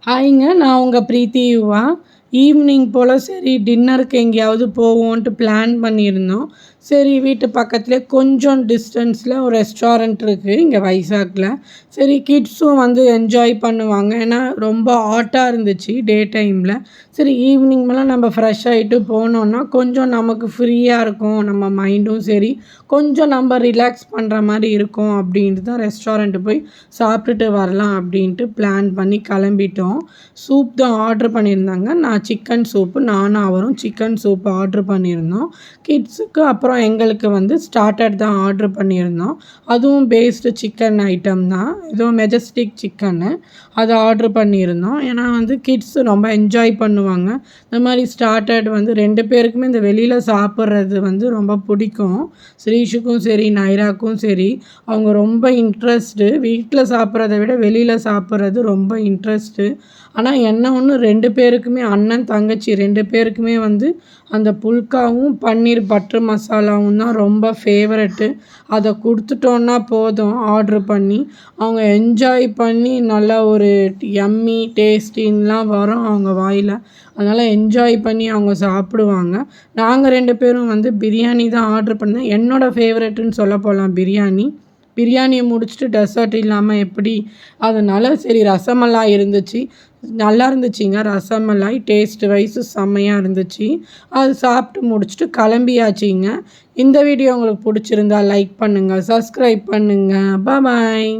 ஹாய்ங்க. நான் உங்க பிரீத்தி யுவா. ஈவினிங் போல சரி டின்னருக்கு எங்கேயாவது போவோன்ட்டு பிளான் பண்ணியிருந்தோம். சரி வீட்டு பக்கத்திலே கொஞ்சம் டிஸ்டன்ஸில் ஒரு ரெஸ்டாரண்ட் இருக்குது இங்கே வைசாக்ல. சரி கிட்ஸும் வந்து என்ஜாய் பண்ணுவாங்க. ஏன்னா ரொம்ப ஹாட்டாக இருந்துச்சு டே டைமில். சரி ஈவினிங் மேலே நம்ம ஃப்ரெஷ் ஆகிட்டு போனோன்னா கொஞ்சம் நமக்கு ஃப்ரீயாக இருக்கும். நம்ம மைண்டும் சரி கொஞ்சம் நம்ம ரிலாக்ஸ் பண்ணுற மாதிரி இருக்கும் அப்படின்ட்டு தான் ரெஸ்டாரண்ட்டு போய் சாப்பிட்டுட்டு வரலாம் அப்படின்ட்டு பிளான் பண்ணி கிளம்பிட்டோம். சூப் தான் ஆர்டர் பண்ணியிருந்தாங்க. நான் சிக்கன் சூப்பு நானும் அவரும் சிக்கன் சூப் ஆர்டர் பண்ணியிருந்தோம். கிட்ஸுக்கு அப்புறம் எங்களுக்கு வந்து ஸ்டார்ட்டர் தான் ஆர்டர் பண்ணியிருந்தோம். அதுவும் பேஸ்டு சிக்கன் ஐட்டம் தான். ஏதோ மெஜஸ்டிக் சிக்கன்னு அதை ஆர்டர் பண்ணியிருந்தோம். ஏன்னா வந்து கிட்ஸ் ரொம்ப என்ஜாய் பண்ணுவாங்க. இந்த மாதிரி ஸ்டார்ட்டர்ட் வந்து 2 பேருக்குமே இந்த வெளியில் சாப்பிட்றது வந்து ரொம்ப பிடிக்கும். ஸ்ரீஷுக்கும் சரி நைராக்கும் சரி அவங்க ரொம்ப இன்ட்ரெஸ்ட்டு. வீட்டில் சாப்பிட்றத விட வெளியில் சாப்பிட்றது ரொம்ப இன்ட்ரெஸ்ட்டு. ஆனால் என்ன ஒன்று 2 பேருக்குமே அண்ணன் தங்கச்சி 2 பேருக்குமே வந்து அந்த புல்காவும் பன்னீர் பட்டர் மசாலாவும் தான் ரொம்ப ஃபேவரெட்டு. அதை கொடுத்துட்டோன்னா போதும் ஆர்ட்ரு பண்ணி அவங்க என்ஜாய் பண்ணி நல்லா ஒரு யம்மி டேஸ்டின்லாம் வரும் அவங்க வாயில். அதனால் என்ஜாய் பண்ணி அவங்க சாப்பிடுவாங்க. நாங்கள் 2 பேரும் வந்து பிரியாணி தான் ஆர்ட்ரு பண்ணேன். என்னோடய ஃபேவரெட்டுன்னு சொல்ல போகலாம் பிரியாணி. பிரியாணியை முடிச்சுட்டு டெசர்ட் இல்லாமல் எப்படி? அதனால் சரி ரசமலாய் இருந்துச்சு. நல்லா இருந்துச்சுங்க. ரசமலாய் டேஸ்ட் வைஸ் செம்மையாக இருந்துச்சு. அது சாப்பிட்டு முடிச்சுட்டு கிளம்பியாச்சுங்க. இந்த வீடியோ உங்களுக்கு பிடிச்சிருந்தா லைக் பண்ணுங்கள், சப்ஸ்கிரைப் பண்ணுங்கள். பாய்.